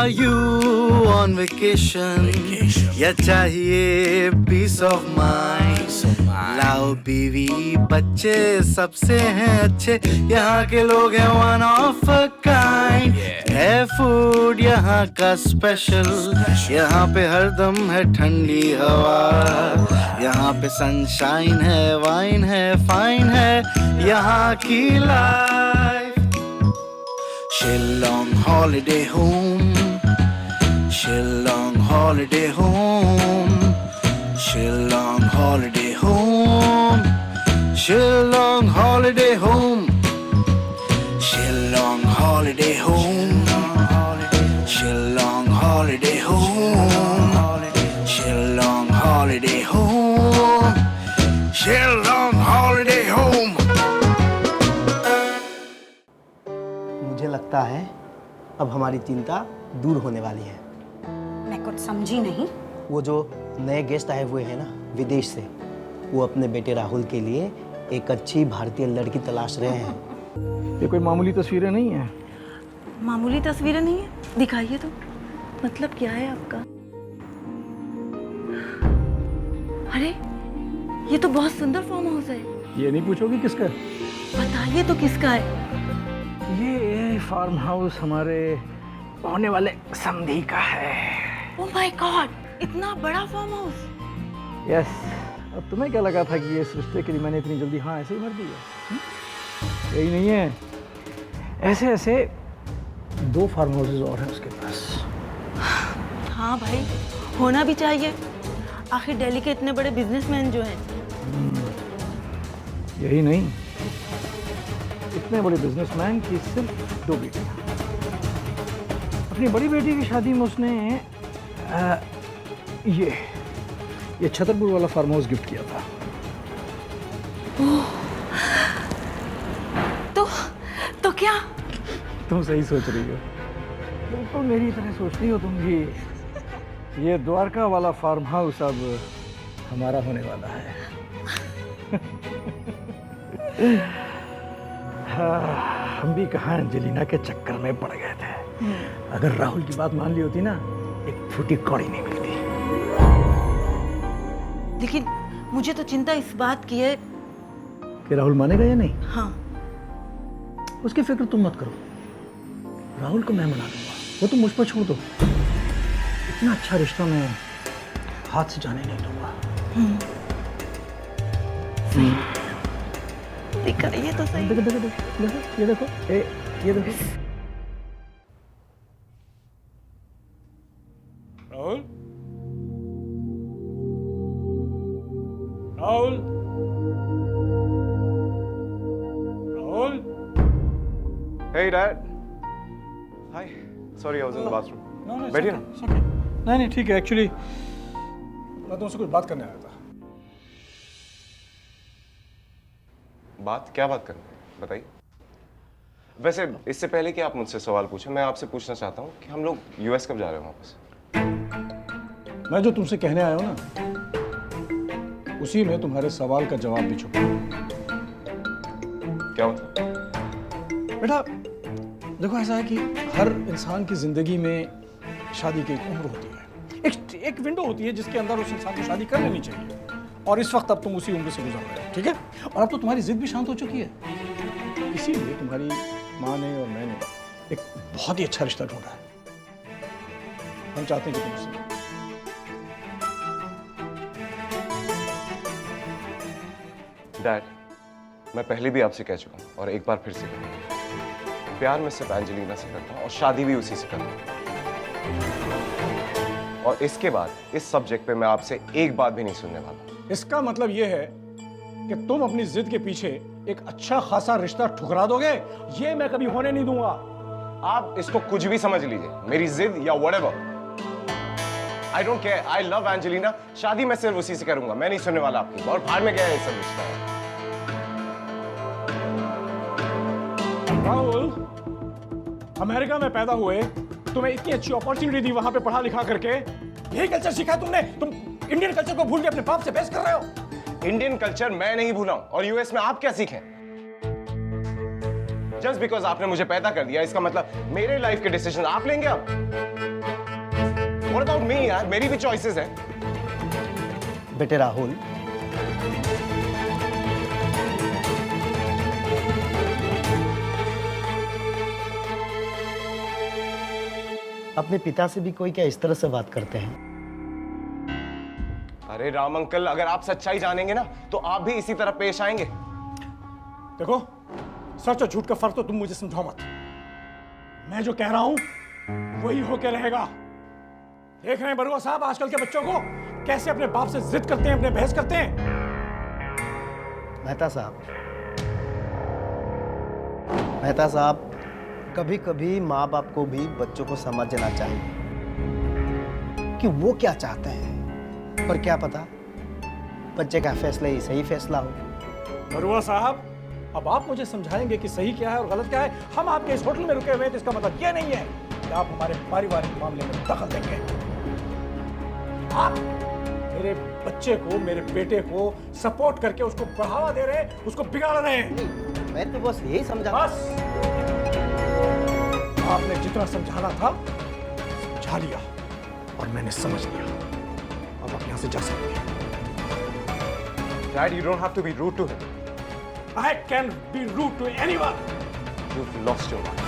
Are you on vacation? या चाहिए peace of mind? लाओ बीवी बच्चे सबसे हैं अच्छे, यहाँ के लोग हैं one of a kind. है फूड यहाँ का स्पेशल, यहाँ पे हरदम है ठंडी हवा, यहाँ पे सनशाइन है, वाइन है, फाइन है यहाँ की life. Shillong holiday home, Shillong holiday home, Shillong holiday home, Shillong holiday home, Shillong holiday home, Shillong holiday home, Shillong holiday home, Shillong holiday home. मुझे लगता है अब हमारी चिंता दूर होने वाली है. मैं कुछ समझी नहीं. वो जो नए गेस्ट आए हुए हैं ना विदेश से, वो अपने बेटे राहुल के लिए एक अच्छी भारतीय लड़की तलाश रहे हैं. ये कोई मामूली तस्वीरें नहीं है. मामूली तस्वीरें नहीं है? दिखाइए तो. मतलब क्या है आपका? अरे ये तो बहुत सुंदर फार्म हाउस है. ये नहीं पूछोगी किसका? बताइए तो किसका है? ये फार्म हाउस हमारे होने वाले समधी का है. ओह माय गॉड, इतना बड़ा फार्म हाउस. यस. अब तुम्हें क्या लगा था कि ये इस रिश्ते के लिए मैंने इतनी जल्दी हाँ ऐसे ही भर दी है? यही नहीं है, ऐसे ऐसे 2 फार्म हाउसेज और हैं उसके पास. हाँ भाई, होना भी चाहिए. आखिर दिल्ली के इतने बड़े बिजनेसमैन जो हैं. यही नहीं, इतने बड़े बिजनेसमैन की सिर्फ 2 बेटियां. अपनी बड़ी बेटी की शादी में उसने ये छतरपुर वाला फार्म हाउस गिफ्ट किया था. तो क्या? तुम सही सोच रही हो. बिल्कुल मेरी तरह सोच रही हो तुम भी. ये द्वारका वाला फार्म हाउस अब हमारा होने वाला है. हम भी कहाँ एंजेलिना के चक्कर में पड़ गए थे. अगर राहुल की बात मान ली होती ना, एक फूटी कौड़ी नहीं मिलती. लेकिन मुझे तो चिंता इस बात की है कि राहुल मानेगा या नहीं. हाँ. उसकी फिक्र तुम मत करो. राहुल को मैं मना दूंगा. वो तुम मुझ पर छोड़ दो. इतना अच्छा रिश्ता मैं हाथ से जाने नहीं दूंगा. दिखाइए तो सही. देखो देखो देखो, ये देखो, ये देखो. Rahul, Rahul, Rahul. Hey Dad. Hi. Sorry, I was in the bathroom. No, बैठिए ना. it's okay. नहीं ठीक है. एक्चुअली मैं तुमसे कुछ बात करने आया था. बात क्या बात करनी है बताइए. वैसे इससे पहले कि आप मुझसे सवाल पूछें, मैं आपसे पूछना चाहता हूँ कि हम लोग यूएस कब जा रहे हैं वापस. मैं जो तुमसे कहने आया हूँ ना, उसी में तुम्हारे सवाल का जवाब भी छुपा है. क्या मतलब? बेटा देखो, ऐसा है कि हर इंसान की जिंदगी में शादी की एक उम्र होती है. एक विंडो होती है जिसके अंदर उस इंसान को शादी कर लेनी चाहिए. और इस वक्त अब तुम उसी उम्र से गुजर रहे हो. ठीक है. और अब तो तुम्हारी जिद भी शांत हो चुकी है. इसीलिए तुम्हारी माँ ने और मैंने एक बहुत ही अच्छा रिश्ता ढूंढा है. हम चाहते हैं कि तुम उससे. डैड, मैं पहले भी आपसे कह चुका हूँ और एक बार फिर से कहूँगा, प्यार मैं सिर्फ एंजेलिना से करता हूँ और शादी भी उसी से करता हूँ. और इसके बाद इस सब्जेक्ट पे मैं आपसे एक बात भी नहीं सुनने वाला. इसका मतलब यह है कि तुम अपनी जिद के पीछे एक अच्छा खासा रिश्ता ठुकरा दोगे. ये मैं कभी होने नहीं दूंगा. आप इसको कुछ भी समझ लीजिए, मेरी जिद या whatever. I don't care. I love Angelina. शादी मैं सिर्फ उसी से करूंगा. मैं नहीं सुनने वाला आपकी. और बाहर में गया है सब रिश्ता. राहुल, अमेरिका में पैदा हुए, तुम्हें इतनी अच्छी अपॉर्चुनिटी दी वहां पे पढ़ा लिखा करके, यही कल्चर सीखा तुमने. तुम इंडियन कल्चर को भूल के अपने बाप से बहस कर रहे हो. इंडियन कल्चर मैं नहीं भूला हूं. और यूएस में आप क्या सीखें? जस्ट बिकॉज आपने मुझे पैदा कर दिया, इसका मतलब मेरे लाइफ के डिसीजन आप लेंगे अब? What about me यार? मेरी भी choices हैं। बेटे राहुल, अपने पिता से भी कोई क्या इस तरह से बात करते हैं? अरे राम अंकल, अगर आप सच्चाई जानेंगे ना तो आप भी इसी तरह पेश आएंगे। देखो, सच और झूठ का फर्क तो तुम मुझे समझाओ मत। मैं जो कह रहा हूं वही होके रहेगा। देख रहे हैं बरुआ साहब आजकल के बच्चों को कैसे अपने बाप से जिद करते हैं, अपने बहस करते हैं। मेहता साहब, कभी कभी माँ बाप को भी बच्चों को समझना चाहिए कि वो क्या चाहते हैं। पर क्या पता बच्चे का फैसला ही सही फैसला हो। बरुआ साहब, अब आप मुझे समझाएंगे कि सही क्या है और गलत क्या है। हम आपके इस होटल में रुके हुए हैं, इसका मतलब ये नहीं है कि आप हमारे पारिवारिक मामले में दखल देंगे। आप मेरे बच्चे को, मेरे बेटे को सपोर्ट करके उसको बढ़ावा दे रहे हैं, उसको बिगाड़ रहे हैं। मैं तो बस यही समझा। बस आपने जितना समझाना था समझा लिया और मैंने समझ लिया। अब आप यहां से जा सकते हैं। Dad, you don't have to be rude to him. I can be rude to anyone. You've lost your mind.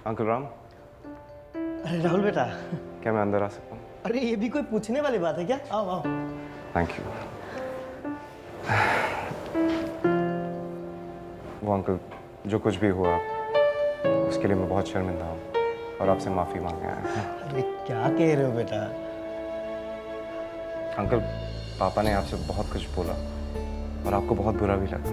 Uncle Ram, अरे राहुल बेटा, क्या मैं अंदर आ सकता हूँ? अरे ये भी कोई पूछने वाली बात है क्या? आओ आओ। Thank you. वो अंकल, जो कुछ भी हुआ उसके लिए मैं बहुत शर्मिंदा हूँ और आपसे माफ़ी मांगने आया हूँ। अरे क्या कह रहे हो बेटा? अंकल, पापा ने आपसे बहुत कुछ बोला और आपको बहुत बुरा भी लगा।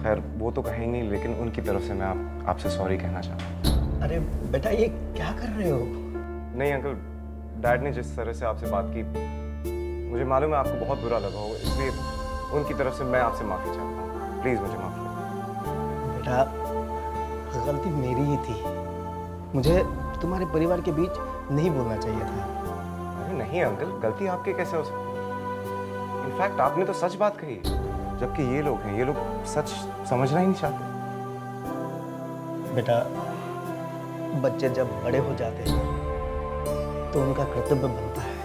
खैर वो तो कहेंगे, लेकिन उनकी तरफ से मैं आपसे सॉरी कहना चाहता हूँ। अरे बेटा ये क्या कर रहे हो? नहीं अंकल, डैड ने जिस तरह से आपसे बात की मुझे मालूम है आपको बहुत बुरा लगा होगा, इसलिए उनकी तरफ से मैं आपसे माफ़ी चाहता हूँ। प्लीज़ मुझे माफ़ करें। बेटा गलती मेरी ही थी, मुझे तुम्हारे परिवार के बीच नहीं बोलना चाहिए था। अरे नहीं अंकल, गलती आपकी कैसे हो सकती? इनफैक्ट आपने तो सच बात कही, जबकि ये लोग हैं, ये लोग सच समझना ही नहीं चाहते। बेटा बच्चे जब बड़े हो जाते हैं तो उनका कर्तव्य बनता है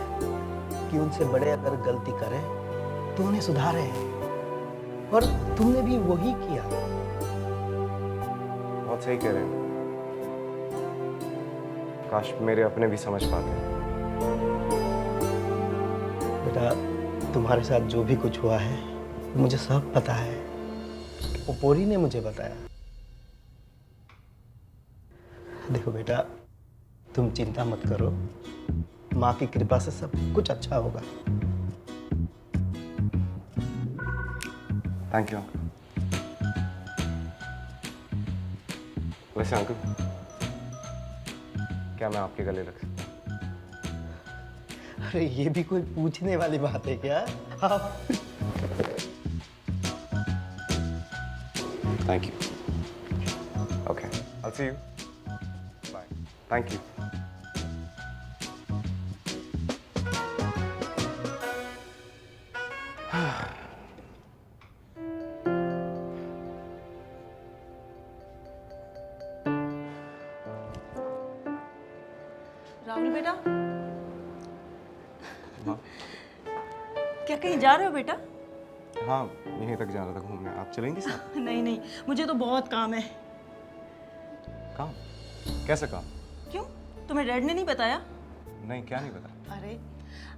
कि उनसे बड़े अगर गलती करें तो उन्हें सुधारें, और तुमने भी वही किया। बहुत सही कह रहे हैं। काश मेरे अपने भी समझ पाते। बेटा तुम्हारे साथ जो भी कुछ हुआ है मुझे सब पता है, वो पोरी ने मुझे बताया। देखो बेटा, तुम चिंता मत करो, माँ की कृपा से सब कुछ अच्छा होगा। Thank you uncle. वैसे अंकल, क्या मैं आपके गले लग सकता हूँ? अरे ये भी कोई पूछने वाली बात है क्या? आप Thank you. Okay, I'll see you. Bye. Thank you. Rahul बेटा, हाँ क्या कहीं जा रहे हो बेटा? हाँ, यहीं तक जा रहा था घूमने। आप चलेंगे साथ? नहीं नहीं, मुझे तो बहुत काम है। काम? कैसे काम? क्यों, तुम्हें डैड ने नहीं बताया? नहीं, क्या नहीं पता। अरे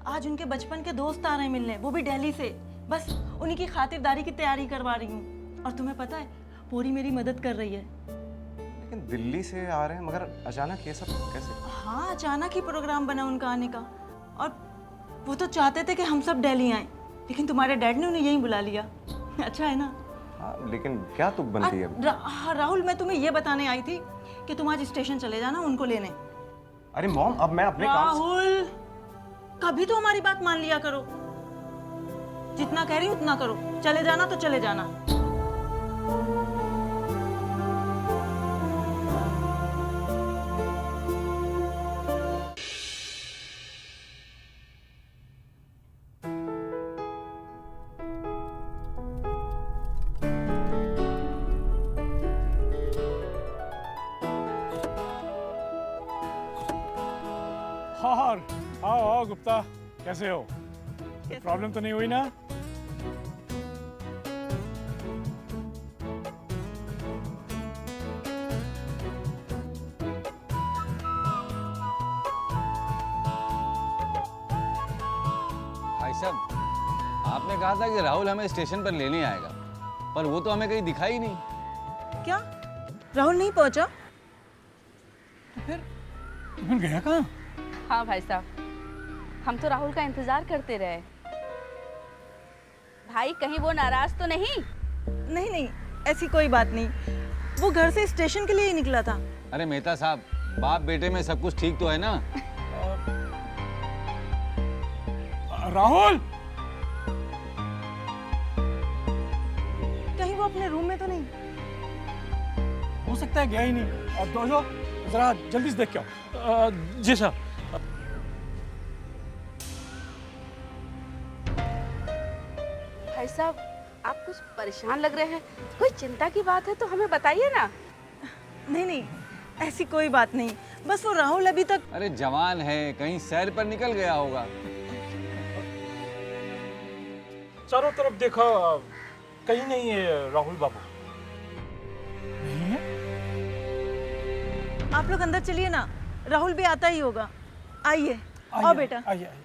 आज उनके बचपन के दोस्त आ रहे हैं मिलने, वो भी दिल्ली से। बस उन्हीं की खातिरदारी की तैयारी करवा रही हूँ। और तुम्हें पता है, पूरी मेरी मदद कर रही है। लेकिन दिल्ली से आ रहे हैं, मगर अचानक ये सब कैसे? हाँ, अचानक ही प्रोग्राम बना उनका आने का। और वो तो चाहते थे कि हम सब दिल्ली आएं, लेकिन तुम्हारे डैड ने उन्हें यहीं बुला लिया। अच्छा है ना? हाँ, लेकिन क्या तुक बनती है? राहुल, मैं तुम्हें ये बताने आई थी कि तुम आज स्टेशन चले जाना उनको लेने। अरे मॉम, अब मैं अपने काम राहुल, कभी तो हमारी बात मान लिया करो। जितना कह रही हूँ उतना करो। चले जाना तो चले जाना। और आओ आओ गुप्ता, कैसे हो? कोई प्रॉब्लम तो नहीं हुई ना? भाई साहब, आपने कहा था कि राहुल हमें स्टेशन पर लेने आएगा, पर वो तो हमें कहीं दिखा ही नहीं। क्या राहुल नहीं पहुंचा? फिर गया कहाँ? हाँ भाई साहब, हम तो राहुल का इंतजार करते रहे। भाई कहीं वो नाराज तो नहीं? नहीं नहीं, ऐसी कोई बात नहीं, वो घर से स्टेशन के लिए ही निकला था। अरे मेहता साहब, बाप बेटे में सब कुछ ठीक तो है ना? राहुल, कहीं वो अपने रूम में तो नहीं? हो सकता है गया ही नहीं। अब तो जरा जल्दी से देख के आओ। जी साहब। भाई साहब, आप कुछ परेशान लग रहे हैं, कोई चिंता की बात है तो हमें बताइए ना। नहीं नहीं, ऐसी कोई बात नहीं, बस वो राहुल अभी तक। अरे जवान है, कहीं सैर पर निकल गया होगा। चारों तरफ देखा, कहीं नहीं है राहुल बाबू। नहीं है? आप लोग अंदर चलिए ना, राहुल भी आता ही होगा। आइए, आओ बेटा। आइए आइए।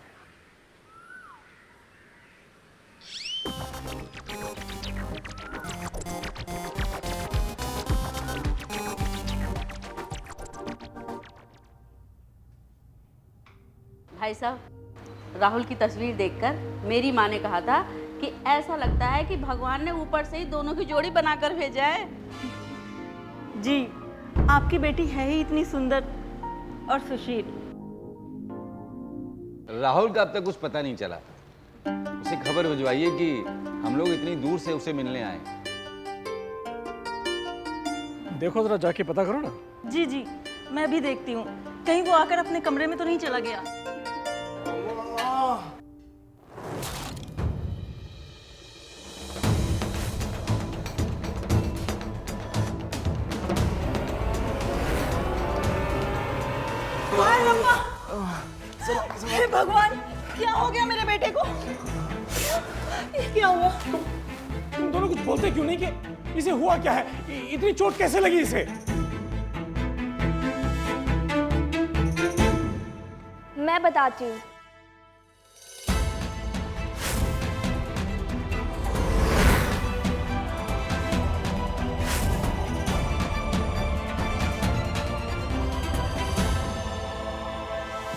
भाई साहब, राहुल की तस्वीर देखकर मेरी माँ ने कहा था कि ऐसा लगता है कि भगवान ने ऊपर से ही दोनों की जोड़ी बनाकर भेजा है। जी, आपकी बेटी है ही इतनी सुंदर और सुशील। राहुल का अब तक कुछ पता नहीं चला। उसे खबर भिजवाइए कि हम लोग इतनी दूर से उसे मिलने आए। देखो जरा, जाके पता करो ना। जी जी, मैं भी देखती हूँ, कहीं वो आकर अपने कमरे में तो नहीं चला गया। हे भगवान, क्या हो गया मेरे बेटे को? ये क्या हुआ? तुम दोनों कुछ बोलते क्यों नहीं कि इसे हुआ क्या है? इतनी चोट कैसे लगी इसे? मैं बताती हूँ।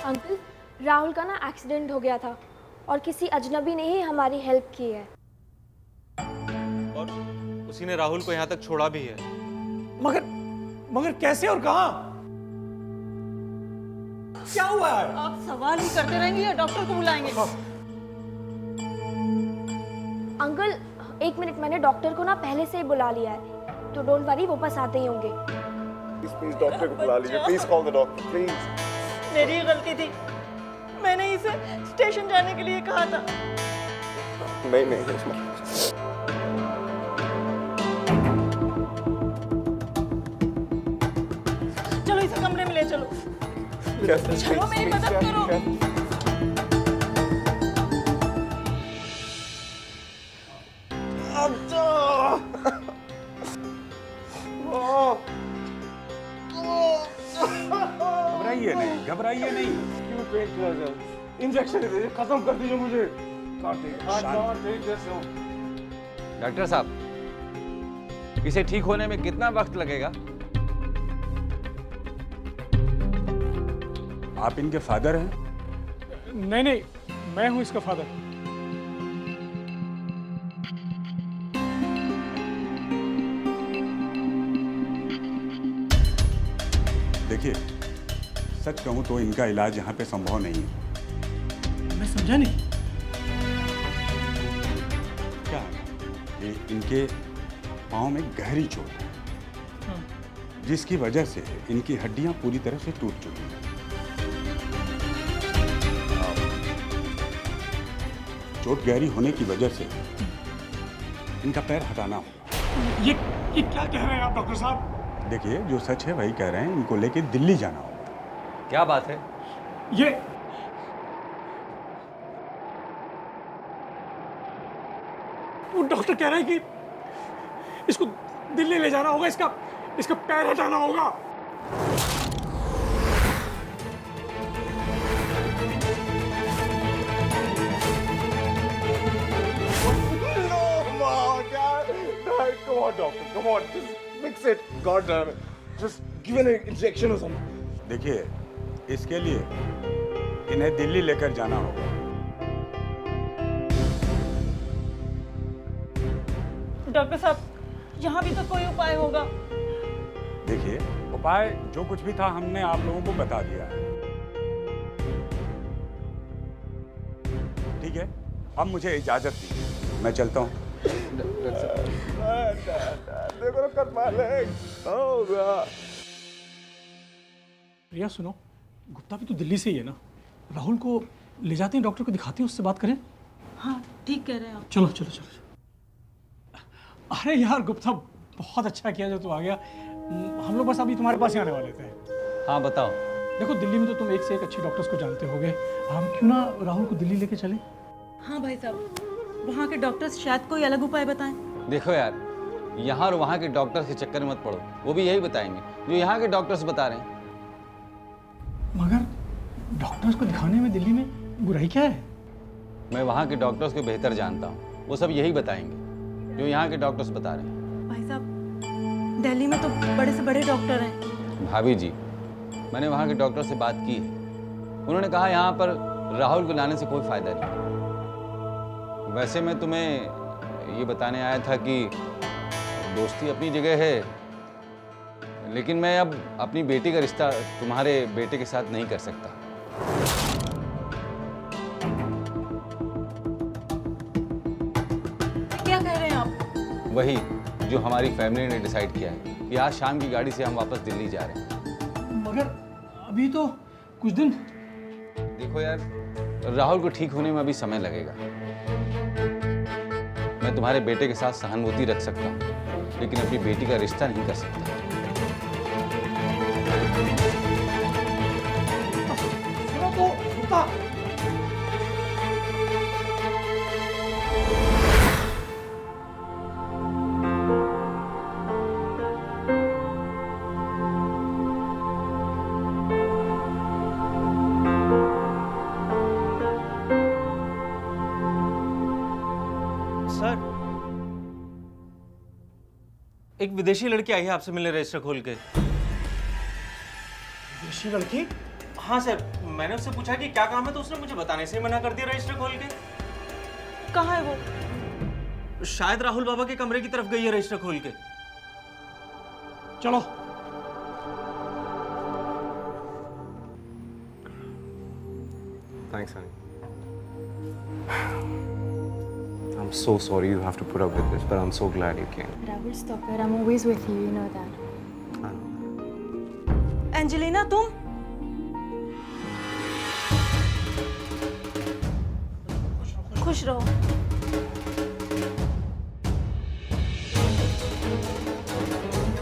अंकल, राहुल का ना एक्सीडेंट हो गया था और किसी अजनबी ने ही हमारी हेल्प की है। और उसी ने राहुल को यहाँ तक छोड़ा भी है। मगर कैसे और कहाँ? क्या हुआ है? आप सवाल ही करते रहेंगे या डॉक्टर को बुलाएंगे? अंकल, 1 मिनट, मैंने डॉक्टर को ना पहले से ही बुला लिया है, तो डोंट वरी, वो पास आते ही होंगे। प्लीज डॉक्टर को बुला लीजिए, please call the doctor please. मेरी गलती थी, मैंने इसे स्टेशन जाने के लिए कहा था। नहीं चलो इसे कमरे में ले चलो। चलो मेरी मदद करो। घबराइए नहीं। इंजेक्शन खत्म कर दीजिए मुझे। डॉक्टर साहब, इसे ठीक होने में कितना वक्त लगेगा? आप इनके फादर हैं? नहीं, मैं हूं इसका फादर। देखिए, सच कहूं तो इनका इलाज यहाँ पे संभव नहीं है। मैं समझा नहीं। क्या है? ये इनके पाँव में गहरी चोट है, जिसकी वजह से इनकी हड्डियां पूरी तरह से टूट चुकी हैं। चोट गहरी होने की वजह से इनका पैर हटाना होगा। ये क्या कह रहे हैं आप डॉक्टर साहब? देखिए, जो सच है वही कह रहे हैं, इनको लेके दिल्ली जाना होगा। क्या बात है? ये वो डॉक्टर कह रहा है कि इसको दिल्ली ले जाना होगा, इसका पैर हटाना होगा। Come on, doctor. Come on. Just fix it. God damn it. Just give an injection or something. देखिए, इसके लिए इन्हें दिल्ली लेकर जाना होगा। डॉक्टर साहब, यहाँ भी तो कोई उपाय होगा। देखिए, उपाय जो कुछ भी था हमने आप लोगों को बता दिया है। ठीक है, अब मुझे इजाजत दीजिए, मैं चलता हूँ। देखो कर मालिक। प्रिया सुनो, गुप्ता भी तो दिल्ली से ही है ना। राहुल को ले जाते हैं, डॉक्टर को दिखाते हैं, उससे बात करें। हाँ ठीक कह रहे हैं आप। चलो चलो चलो। अरे यार गुप्ता, बहुत अच्छा किया जो तू आ गया। हम लोग बस अभी तुम्हारे पास ही आने वाले थे। हाँ बताओ। देखो दिल्ली में तो तुम एक से एक अच्छे डॉक्टर्स को जानते होगे, हम क्यों ना राहुल को दिल्ली लेके चलें? हाँ भाई साहब, वहाँ के डॉक्टर्स शायद कोई अलग उपाय बताएं। देखो यार, यहाँ और वहाँ के डॉक्टर्स के चक्कर में मत पड़ो, वो भी यही बताएंगे जो यहाँ के डॉक्टर्स बता रहे हैं। मगर डॉक्टर्स को दिखाने में दिल्ली में बुराई क्या है? मैं वहाँ के डॉक्टर्स को बेहतर जानता हूँ, वो सब यही बताएंगे जो यहाँ के डॉक्टर्स बता रहे हैं। भाई साहब, दिल्ली में तो बड़े से बड़े डॉक्टर हैं। भाभी जी, मैंने वहाँ के डॉक्टर से बात की है, उन्होंने कहा यहाँ पर राहुल को लाने से कोई फायदा नहीं। वैसे मैं तुम्हें ये बताने आया था कि दोस्ती अपनी जगह है, लेकिन मैं अब अपनी बेटी का रिश्ता तुम्हारे बेटे के साथ नहीं कर सकता। क्या कह रहे हैं आप? वही जो हमारी फैमिली ने डिसाइड किया है कि आज शाम की गाड़ी से हम वापस दिल्ली जा रहे हैं। मगर अभी तो कुछ दिन। देखो यार, राहुल को ठीक होने में अभी समय लगेगा। मैं तुम्हारे बेटे के साथ सहानुभूति रख सकता हूँ, लेकिन अपनी बेटी का रिश्ता नहीं कर सकता। सुनो तो गुप्ता, सर, एक विदेशी लड़की आई है आपसे मिलने रजिस्टर खोल के। विदेशी लड़की? हाँ सर, मैंने उससे पूछा कि क्या काम है तो उसने मुझे बताने से ही मना कर दिया रजिस्टर खोल के। कहाँ है वो? शायद राहुल बाबा के कमरे की तरफ गई है रजिस्टर खोल के। चलो। Thanks, honey. I'm so sorry you have to put up with this, but I'm so glad you came. Rahul, stop it. I'm always with you. You know that. Angelina, तुम? खुश रहो।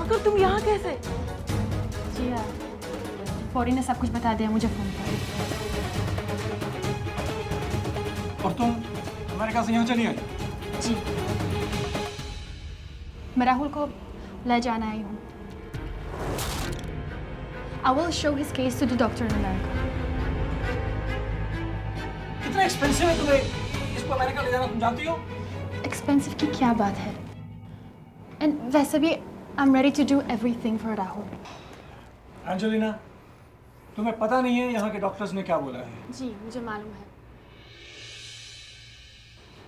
मगर तुम यहाँ कैसे? जी हाँ, फौरी ने सब कुछ बता दिया मुझे फोन पर। और तुम अमेरिका से यहाँ चली आई? जी, मैं राहुल को ले जाना आई हूँ। I will show his case to the doctor in America. कितना एक्सपेंसिव है तुम्हें इसको अमेरिका ले जाना, तुम जानती हो? एक्सपेंसिव की क्या बात है? एंड वैसे भी I'm ready to do everything for Rahul. Angelina, तुम्हें पता नहीं है यहाँ के डॉक्टर्स ने क्या बोला है? जी, मुझे मालूम है।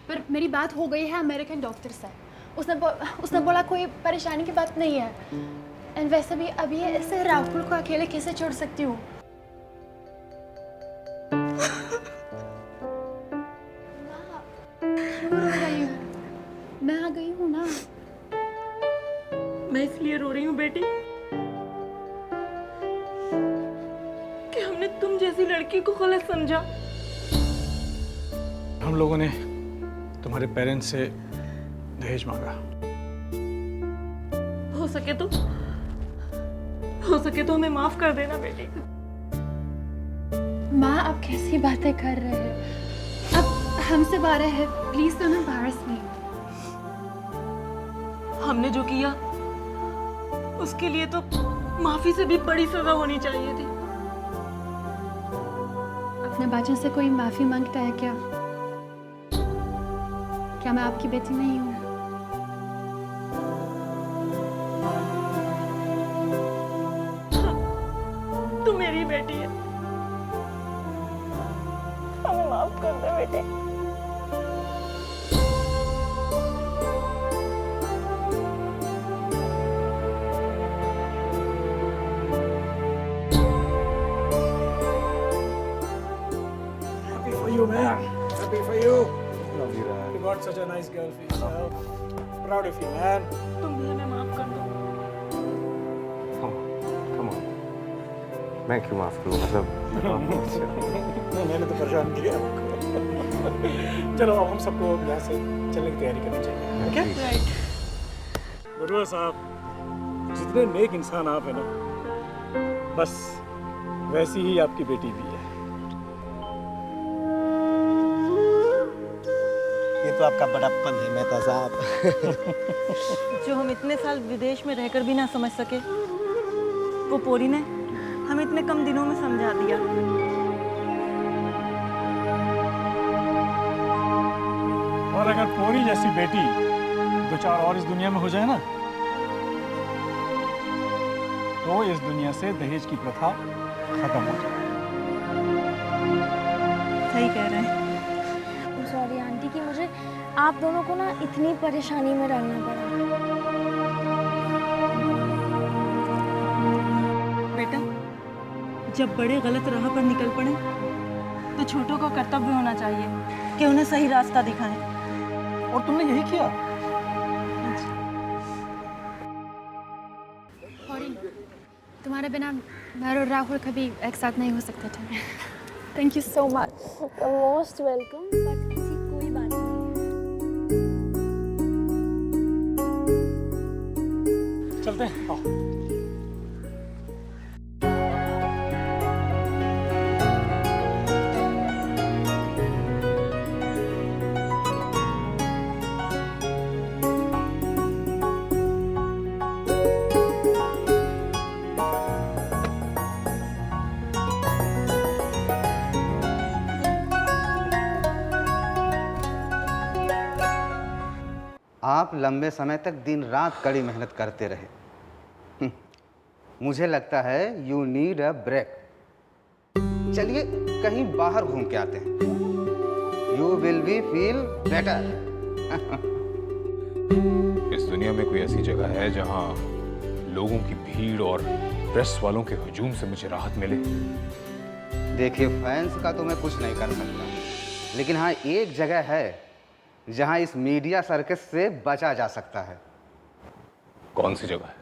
पर मेरी बात हो गई है अमेरिकन डॉक्टर से। उसने बोला कोई परेशानी की बात नहीं है। एंड वैसे भी अभी ऐसे राहुल को अकेले कैसे छोड़ सकती हूँ? मैं आ गई हूँ ना। मैं इसलिए रो रही हूँ बेटी कि हमने तुम जैसी लड़की को गलत समझा। हम लोगों ने तुम्हारे पेरेंट्स से दहेज मांगा। हो सके तो हमें माफ कर देना बेटी। माँ, आप कैसी बातें कर रहे हैं? अब हमसे बारे हैं, प्लीज डोंट एम्बैरस मी। हमने जो किया उसके लिए तो माफी से भी बड़ी सजा होनी चाहिए थी। अपने बच्चों से कोई माफी मांगता है क्या? क्या मैं आपकी बेटी नहीं हूँ? तू मेरी बेटी है, हमें माफ कर दे बेटे। Happy for you, man. Happy for you. You got such a nice girl for yourself. Proud of you, man. तुम भी हमें माफ कर दो। Come on. मैं क्यों माफ करूँ, मतलब मैंने तो परेशान किया आपको। चलो अब हम सबको यहाँ से चलने की तैयारी करनी चाहिए, ओके? राइट। बरुआ साहब, जितने नेक इंसान आप हैं ना, बस वैसी ही आपकी बेटी भी है। ये तो आपका बड़प्पन है मेहता साहब। जो हम इतने साल विदेश में रहकर भी ना समझ सके, वो पोरी ने हमें इतने कम दिनों में समझा दिया। और अगर पोरी जैसी बेटी 2-4 और इस दुनिया में हो जाए ना, तो इस दुनिया से दहेज की प्रथा खत्म हो जाए। सही कह रहे हैं। सॉरी आंटी कि मुझे आप दोनों को ना इतनी परेशानी में डालना पड़ा। बेटा, जब बड़े गलत राह पर निकल पड़े तो छोटों का कर्तव्य होना चाहिए कि उन्हें सही रास्ता दिखाएं। और तुमने यही किया। तुम्हारे बिना मैं और राहुल कभी एक साथ नहीं हो सकते थे। Thank you so much. Most welcome. But ऐसी कोई बात नहीं है। चलते हैं, आओ। आप लंबे समय तक दिन रात कड़ी मेहनत करते रहे। मुझे लगता है यू नीड अ ब्रेक। चलिए कहीं बाहर घूम के आते हैं। You will be feel better. इस दुनिया में कोई ऐसी जगह है जहां लोगों की भीड़ और प्रेस वालों के हुजूम से मुझे राहत मिले? देखिए, फैंस का तो मैं कुछ नहीं कर सकता, लेकिन हाँ एक जगह है जहां इस मीडिया सर्कस से बचा जा सकता है। कौन सी जगह है?